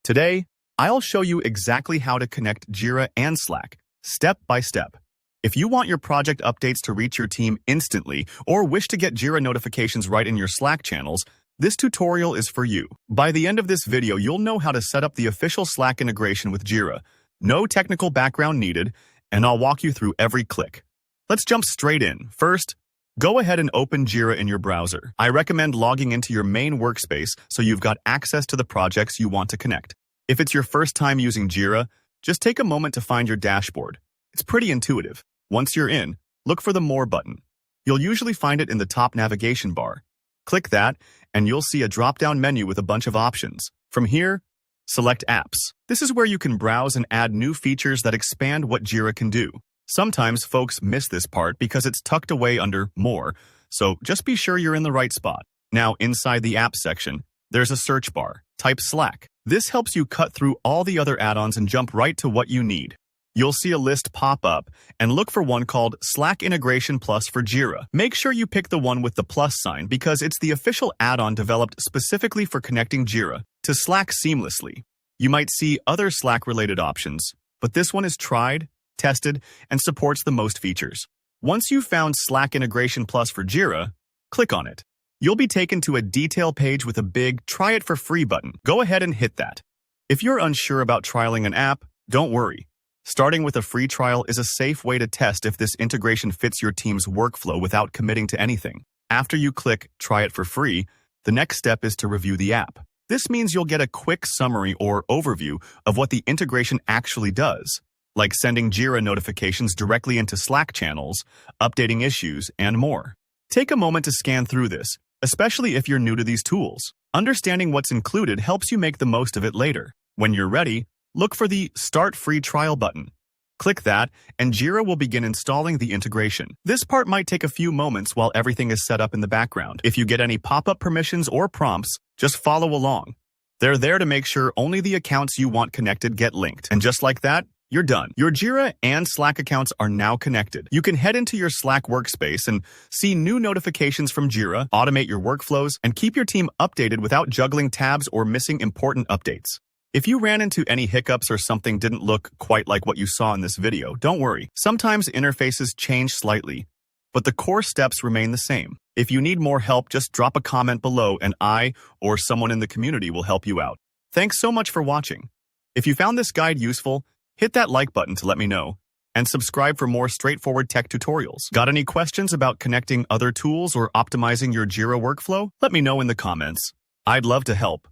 Today, I'll show you exactly how to connect Jira and Slack, step by step. If you want your project updates to reach your team instantly or wish to get Jira notifications right in your Slack channels, this tutorial is for you. By the end of this video, you'll know how to set up the official Slack integration with Jira. No technical background needed, and I'll walk you through every click. Let's jump straight in. First, go ahead and open Jira in your browser. I recommend logging into your main workspace so you've got access to the projects you want to connect. If it's your first time using Jira, just take a moment to find your dashboard. It's pretty intuitive. Once you're in, look for the More button. You'll usually find it in the top navigation bar. Click that, and you'll see a drop-down menu with a bunch of options. From here, select Apps. This is where you can browse and add new features that expand what Jira can do. Sometimes folks miss this part because it's tucked away under More, so just be sure you're in the right spot. Now, inside the Apps section, there's a search bar. Type Slack. This helps you cut through all the other add-ons and jump right to what you need. You'll see a list pop up, and look for one called Slack Integration Plus for Jira. Make sure you pick the one with the plus sign because it's the official add-on developed specifically for connecting Jira to Slack seamlessly. You might see other Slack-related options, but this one is tried, tested, and supports the most features. Once you've found Slack Integration Plus for Jira, click on it. You'll be taken to a detail page with a big Try It for Free button. Go ahead and hit that. If you're unsure about trialing an app, don't worry. Starting with a free trial is a safe way to test if this integration fits your team's workflow without committing to anything. After you click Try It for Free, the next step is to review the app. This means you'll get a quick summary or overview of what the integration actually does, like sending Jira notifications directly into Slack channels, updating issues, and more. Take a moment to scan through this, especially if you're new to these tools. Understanding what's included helps you make the most of it later. When you're ready, look for the Start Free Trial button. Click that, and Jira will begin installing the integration. This part might take a few moments while everything is set up in the background. If you get any pop-up permissions or prompts, just follow along. They're there to make sure only the accounts you want connected get linked. And just like that, you're done. Your Jira and Slack accounts are now connected. You can head into your Slack workspace and see new notifications from Jira, automate your workflows, and keep your team updated without juggling tabs or missing important updates. If you ran into any hiccups or something didn't look quite like what you saw in this video, don't worry. Sometimes interfaces change slightly, but the core steps remain the same. If you need more help, just drop a comment below and I or someone in the community will help you out. Thanks so much for watching. If you found this guide useful, hit that like button to let me know, and subscribe for more straightforward tech tutorials. Got any questions about connecting other tools or optimizing your Jira workflow? Let me know in the comments. I'd love to help.